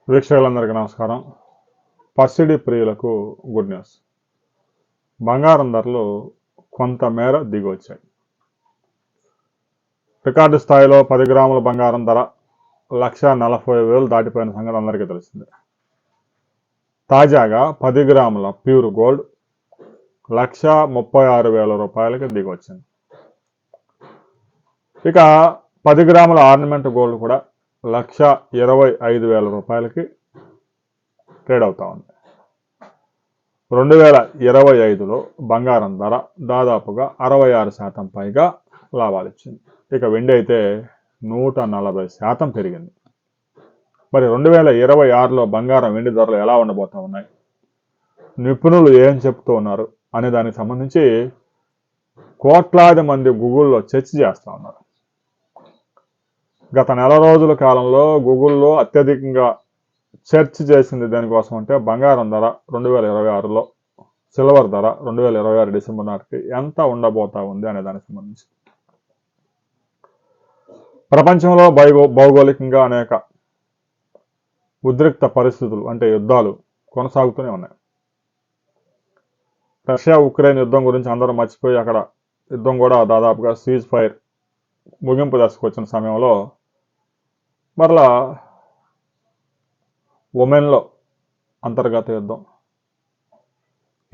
వీక్షకులందరికీ నమస్కారం. పసిడి ప్రియులకు గుడ్ న్యూస్. బంగారం ధరలు కొంతమేర దిగొచ్చాయి. రికార్డు స్థాయిలో 10 గ్రాముల బంగారం ధర 1,40,000 దాటిపోయిన సంగతి అందరికీ తెలిసిందే. తాజాగా 10 గ్రాముల ప్యూర్ గోల్డ్ 1,36,000 రూపాయలకి దిగొచ్చింది. ఇక 10 గ్రాముల ఆర్నమెంట్ గోల్డ్ కూడా 1,25,000 రూపాయలకి ట్రేడ్ అవుతా ఉంది. 2025లో బంగారం ధర దాదాపుగా 66% పైగా లాభాలు ఇచ్చింది. ఇక వెండి అయితే 140% పెరిగింది. మరి 2026లో బంగారం వెండి ధరలు ఎలా ఉండబోతా ఉన్నాయి, నిపుణులు ఏం చెప్తూ ఉన్నారు అనే దానికి సంబంధించి కోట్లాది మంది గూగుల్లో చర్చ చేస్తూ ఉన్నారు. గత నెల రోజుల కాలంలో గూగుల్లో అత్యధికంగా సెర్చ్ చేసింది దేనికోసం అంటే బంగారం ధర 2026లో, సిల్వర్ ధర 2026 డిసెంబర్ నాటికి ఎంత ఉండబోతా ఉంది అనే దానికి సంబంధించి. ప్రపంచంలో భౌగోళికంగా అనేక ఉద్రిక్త పరిస్థితులు అంటే యుద్ధాలు కొనసాగుతూనే ఉన్నాయి. రష్యా ఉక్రెయిన్ యుద్ధం గురించి అందరూ మర్చిపోయి అక్కడ యుద్ధం కూడా దాదాపుగా సీజ్ ఫైర్ ముగింపు దశకు వచ్చిన సమయంలో మరలా ఒమెన్లో అంతర్గత యుద్ధం,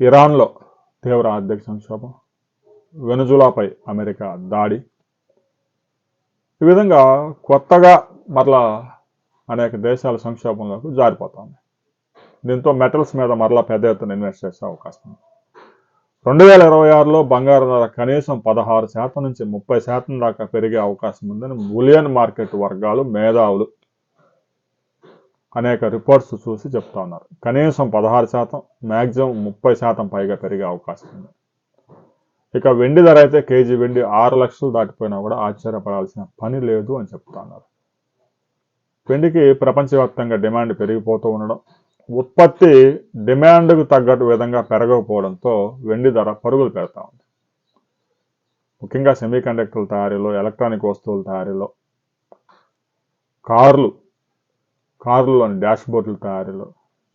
ఇరాన్లో తీవ్ర ఆర్థిక సంక్షోభం, వెనుజులాపై అమెరికా దాడి, ఈ విధంగా కొత్తగా మరలా అనేక దేశాల సంక్షోభంలోకి జారిపోతుంది. దీంతో మెటల్స్ మీద మరలా పెద్ద ఎత్తున ఇన్వెస్ట్ చేసే అవకాశం ఉంది. 2026లో బంగారం ధర కనీసం 16% నుంచి 30% దాకా పెరిగే అవకాశం ఉందని బులియన్ మార్కెట్ వర్గాలు, మేధావులు అనేక రిపోర్ట్స్ చూసి చెప్తా ఉన్నారు. కనీసం 16%, మ్యాక్సిమం 30% పైగా పెరిగే అవకాశం ఉంది. ఇక వెండి ధర అయితే కేజీ వెండి 6 లక్షలు దాటిపోయినా కూడా ఆశ్చర్యపడాల్సిన పని లేదు అని చెప్తా ఉన్నారు. వెండికి ప్రపంచవ్యాప్తంగా డిమాండ్ పెరిగిపోతూ ఉండడం, ఉత్పత్తి డిమాండ్కు తగ్గట్టు విధంగా పెరగకపోవడంతో వెండి ధర పరుగులు పెడతా ఉంది. ముఖ్యంగా సెమీకండక్టర్ల తయారీలో, ఎలక్ట్రానిక్ వస్తువుల తయారీలో, కార్లులోని డాష్ బోర్డుల తయారీలో,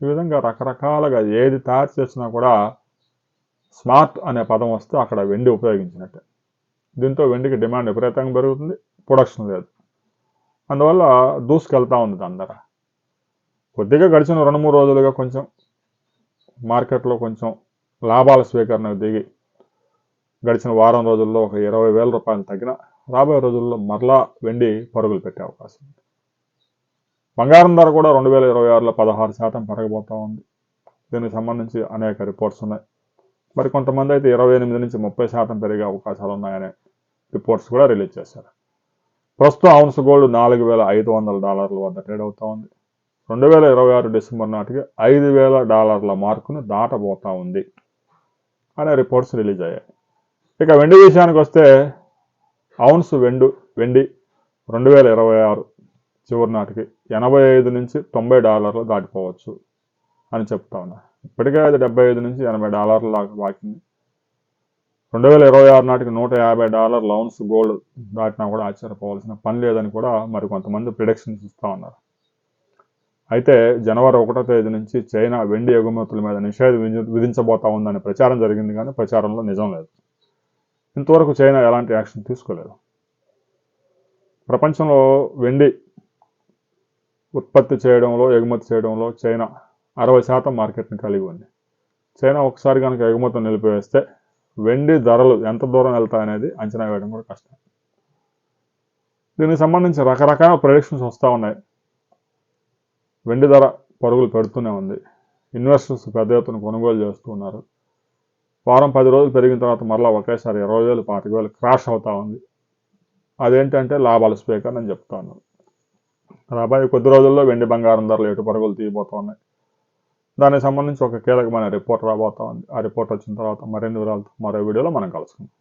ఈ విధంగా రకరకాలుగా ఏది తయారు చేసినా కూడా స్మార్ట్ అనే పదం వస్తే అక్కడ వెండి ఉపయోగించినట్టే. దీంతో వెండికి డిమాండ్ విపరీతంగా పెరుగుతుంది, ప్రొడక్షన్ లేదు. అందువల్ల దూసుకెళ్తా ఉంది అందరూ. కొద్దిగా గడిచిన 2-3 రోజులుగా కొంచెం మార్కెట్లో కొంచెం లాభాల స్వీకరణకు దిగి గడిచిన వారం రోజుల్లో ఒక 20,000 రూపాయలు తగ్గిన రాబోయే రోజుల్లో మరలా వెండి పరుగులు పెట్టే అవకాశం ఉంది. బంగారం ధర కూడా 2026లో 16% పెరగబోతా ఉంది. దీనికి సంబంధించి అనేక రిపోర్ట్స్ ఉన్నాయి. మరి కొంతమంది అయితే 28 నుంచి 30% పెరిగే అవకాశాలు ఉన్నాయనే రిపోర్ట్స్ కూడా రిలీజ్ చేశారు. ప్రస్తుతం ఔన్స్ గోల్డ్ $4,500 వద్ద ట్రేడ్ అవుతా ఉంది. 2026 డిసెంబర్ నాటికి $5,000 మార్కును దాటబోతా ఉంది అనే రిపోర్ట్స్ రిలీజ్ అయ్యాయి. ఇక వెండి విషయానికి వస్తే ఔన్స్ వెండి 2026 చివరి నాటికి $85 నుంచి $90 దాటిపోవచ్చు అని చెప్తా ఉన్నా. ఇప్పటికే అది $75 నుంచి $80 దాకా బాకింది. 2026 నాటికి $150 ఔన్స్ గోల్డ్ దాటినా కూడా ఆశ్చర్యపోవాల్సిన పని లేదని కూడా మరి కొంతమంది ప్రిడిక్షన్స్ ఇస్తూ ఉన్నారు. అయితే జనవరి 1వ తేదీ నుంచి చైనా వెండి ఎగుమతుల మీద నిషేధం విధించబోతా ఉందని ప్రచారం జరిగింది, కానీ ప్రచారంలో నిజం లేదు. ఇంతవరకు చైనా ఎలాంటి యాక్షన్ తీసుకోలేదు. ప్రపంచంలో వెండి ఉత్పత్తి చేయడంలో, ఎగుమతి చేయడంలో చైనా 60% మార్కెట్ని కలిగి ఉంది. చైనా ఒకసారి కనుక ఎగుమతులు నిలిపివేస్తే వెండి ధరలు ఎంత దూరం వెళ్తాయనేది అంచనా వేయడం కూడా కష్టం. దీనికి సంబంధించి రకరకాల ప్రెడిక్షన్స్ వస్తూ ఉన్నాయి. వెండి ధర పరుగులు పెడుతూనే ఉంది. ఇన్వెస్టర్స్ పెద్ద ఎత్తున కొనుగోలు చేస్తున్నారు. వారం 10 రోజులు పెరిగిన తర్వాత మరలా ఒకేసారి 20,000, 25,000 క్రాష్ అవుతా ఉంది. అదేంటంటే లాభాల స్పీకర్ అని చెప్తా ఉన్నారు. రాబోయే కొద్ది రోజుల్లో వెండి బంగారం ధరలు ఎటు పరుగులు తీయబోతా ఉన్నాయి. దానికి సంబంధించి ఒక కీలకమైన రిపోర్ట్ రాబోతా ఉంది. ఆ రిపోర్ట్ వచ్చిన తర్వాత మరిన్ని వివరాలతో మరో వీడియోలో మనం కలుసుకుందాం.